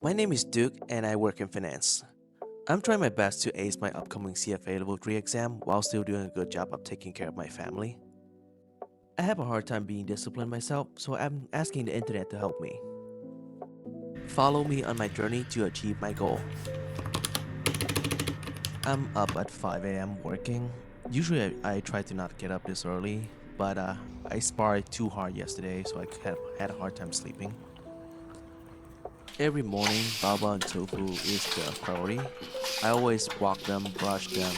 My name is Duke and I work in finance. I'm trying my best to ace my upcoming CFA Level 3 exam while still doing a good job of taking care of my family. I have a hard time being disciplined myself, so I'm asking the internet to help me. Follow me on my journey to achieve my goal. I'm up at 5 a.m. working. Usually I try to not get up this early, but I sparred too hard yesterday, so I had a hard time sleeping. Every morning, baba and tofu is the priority. I always walk them, brush them,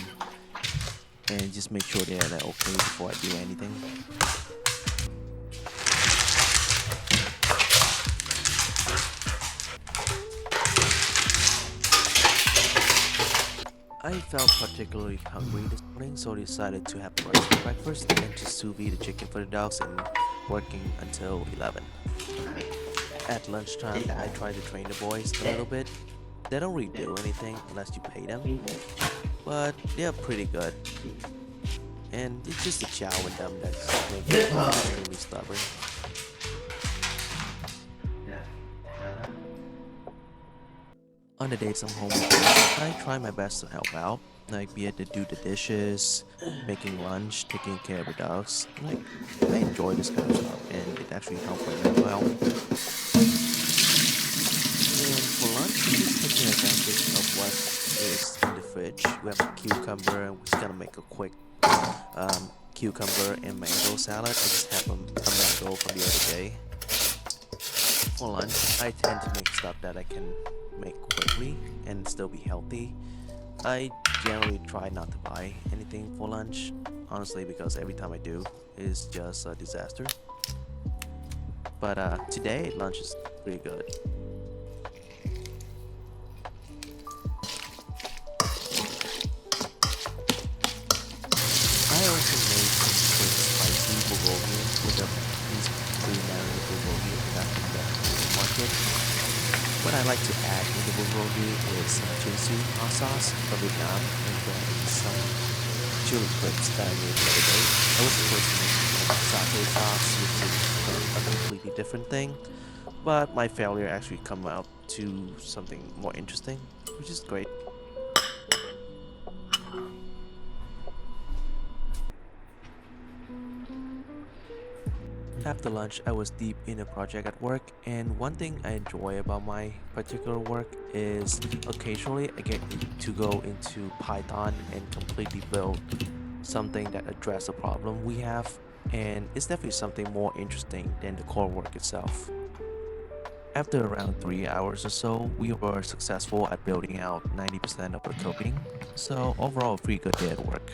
and just make sure they're okay before I do anything. I felt particularly hungry this morning, so I decided to have rice for breakfast and just sous vide the chicken for the dogs and working until 11. At lunchtime, I tried to train the boys a little bit. They don't really do anything unless you pay them, but they're pretty good. And it's just the chow with them that's making them extremely stubborn. On the days I'm home with them, I try my best to help out, like be it to do the dishes, making lunch, taking care of the dogs. Like, I enjoy this kind of stuff, and it actually helps my mental health. And for lunch, we're just taking advantage of what is in the fridge. We have a cucumber, and we're just gonna make a quick cucumber and mango salad. I just have a mango from the other day. For lunch, I tend to make stuff that I can make quickly and still be healthy. I generally try not to buy anything for lunch, honestly, because every time I do, it's just a disaster. But today, lunch is pretty good. I also made some quick spicy bulgogi with these pre-marinated bulgogi I got from the market. What I like to add in the bulgogi is some chinsu hot sauce from Vietnam and then some chili clips that I made the other day. I was supposed to make like satay sauce, which is a completely different thing, but my failure actually come out to something more interesting, which is great. After lunch, I was deep in a project at work, and one thing I enjoy about my particular work is occasionally I get to go into Python and completely build something that addresses a problem we have, and it's definitely something more interesting than the core work itself. After around 3 hours or so, we were successful at building out 90% of the coding, so overall, a pretty good day at work.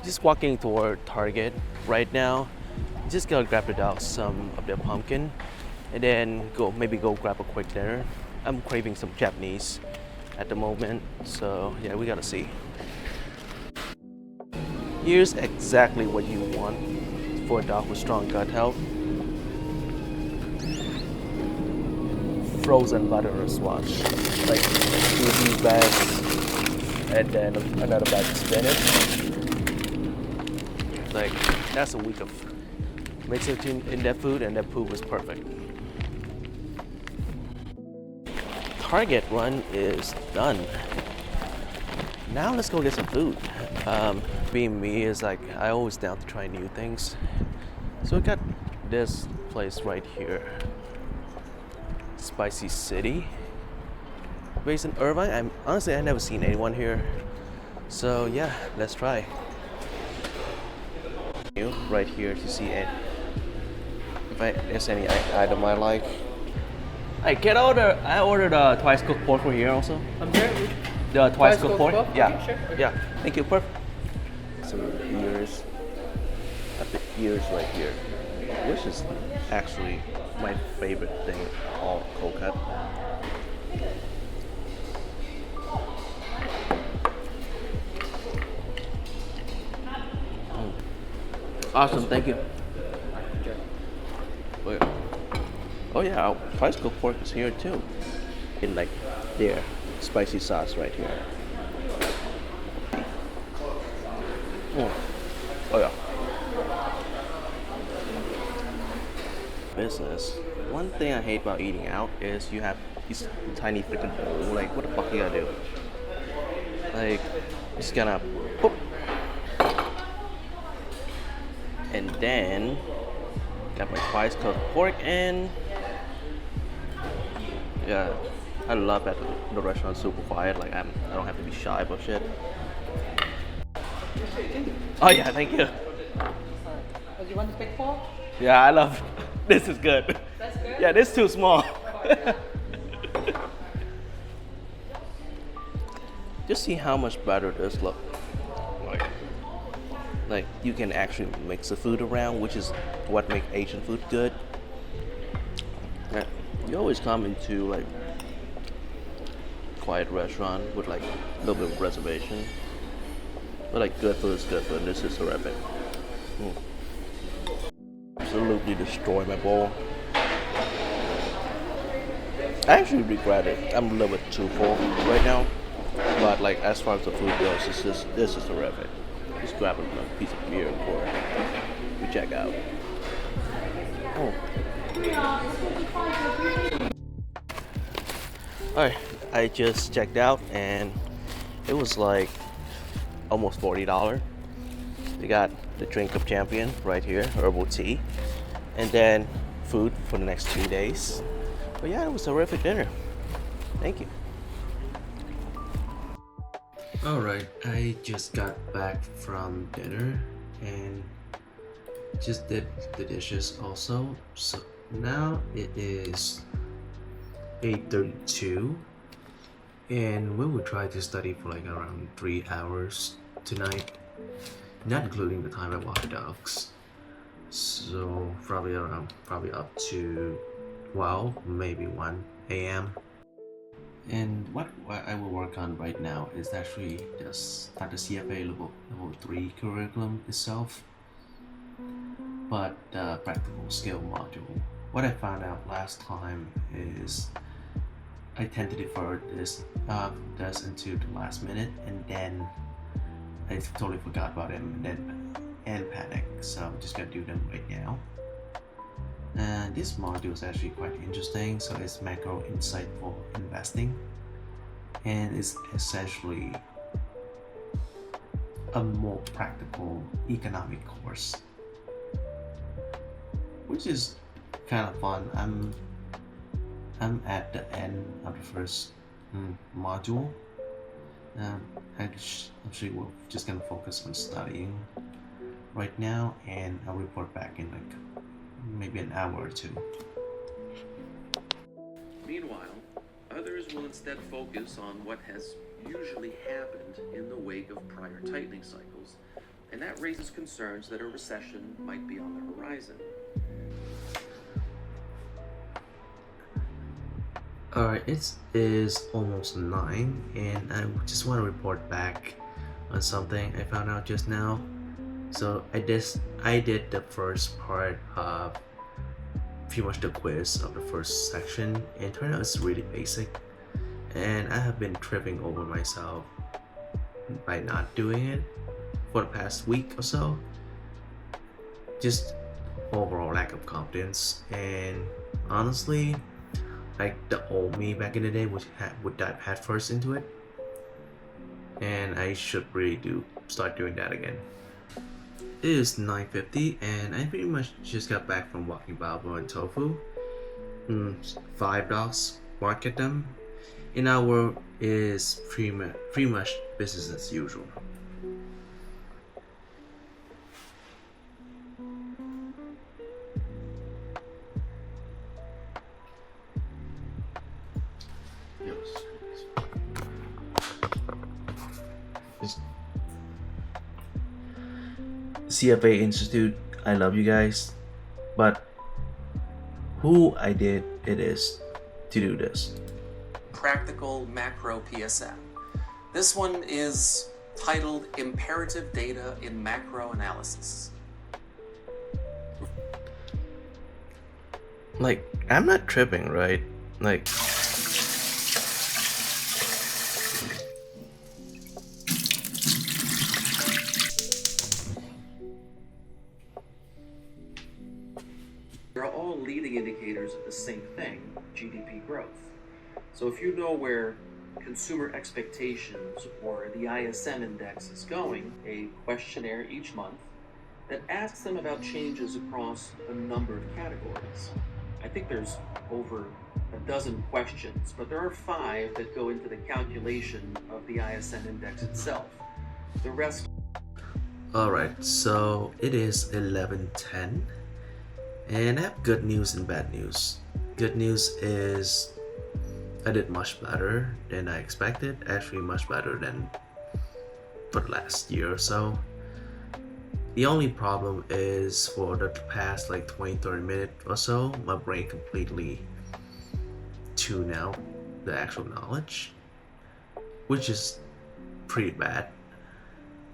Just walking toward Target right now. Just gonna grab the dogs some of their pumpkin, and then maybe go grab a quick dinner. I'm craving some Japanese at the moment, so yeah, we gotta see. Here's exactly what you want for a dog with strong gut health: frozen butter squash, like 2 bags, and then another bag of spinach. Like, that's a week of mixing in that food, and that food was perfect. Target run is done. Now let's go get some food. Being me is like, I always down to try new things. So I got this place right here, Spicy City, based in Irvine. I've never seen anyone here. So yeah, let's try. Right here to see it. If there's any item I like. Hey, I ordered twice cooked pork for here also. I'm there. The twice cooked pork? Yeah. Okay, sure. Okay. Yeah. Thank you, perfect. Some ears. Got the ears right here, which is actually my favorite thing, all cold cut. Awesome, thank you. Oh yeah, oh yeah, our twice cooked pork is here too. In like there, spicy sauce right here. Oh, oh yeah. business. One thing I hate about eating out is you have these tiny freaking bowl. Like, what the fuck you gotta do? Like, just gonna poop, and then got my twice cooked pork in. Yeah, I love that the restaurant's super quiet. Like, I don't have to be shy about shit. Oh yeah, thank you. Oh, do you want the big fork? Yeah, I love. This is good. That's good? Yeah, this is too small. Just see how much better this look. Like you can actually mix the food around, which is what makes Asian food good. Yeah, you always come into like quiet restaurant with like a little bit of reservation, but like good food is good food. And this is terrific. Absolutely destroy my bowl. I actually regret it. I'm a little bit too full right now, but like as far as the food goes, this is terrific. Just grab a piece of beer and pour it. We check out. Oh. Alright, I just checked out and it was like almost $40. We got the drink of champion right here, herbal tea, and then food for the next 2 days. But yeah, it was a terrific dinner. Thank you. Alright, I just got back from dinner and just did the dishes also. So now it is 8:32 and we will try to study for like around 3 hours tonight, not including the time I walk the dogs. So probably up to 12, maybe 1 a.m. And what I will work on right now is actually just not the CFA level 3 curriculum itself, but the practical skill module. What I found out last time is I tend to defer this into the last minute, and then I totally forgot about it and panic. So I'm just gonna do them right now. And this module is actually quite interesting. So it's macro insight for investing, and it's essentially a more practical economic course, which is kind of fun. I'm at the end of the first module. Actually, we're just gonna focus on studying right now, and I'll report back in like maybe an hour or two. Meanwhile, others will instead focus on what has usually happened in the wake of prior tightening cycles, and that raises concerns that a recession might be on the horizon. Alright, it is almost 9 and I just want to report back on something I found out just now. So I did the first part of pretty much the quiz of the first section, and it turned out it's really basic, and I have been tripping over myself by not doing it for the past week or so. Just overall lack of confidence, and honestly, like the old me back in the day would dive headfirst into it, and I should really start doing that again. It is 9:50 and I pretty much just got back from walking Balbo and Tofu. 5 dogs bark at them. In our world is pretty much business as usual. CFA Institute, I love you guys, but who I did it is to do this. Practical macro PSM. This one is titled Imperative Data in Macro Analysis. Like, I'm not tripping, right? Like, They're all leading indicators of the same thing, GDP growth. So if you know where consumer expectations or the ISM index is going, a questionnaire each month that asks them about changes across a number of categories. I think there's over a dozen questions, but there are 5 that go into the calculation of the ISM index itself. The rest. Alright, so it is 11:10, and I have good news and bad news. Good news is I did much better than I expected, actually much better than for the last year or so. The only problem is for the past like 20-30 minutes or so, my brain completely tuned out the actual knowledge, which is pretty bad.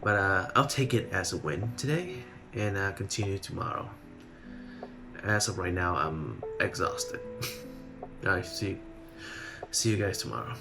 But I'll take it as a win today and continue tomorrow. As of right now, I'm exhausted. Alright, see you guys tomorrow.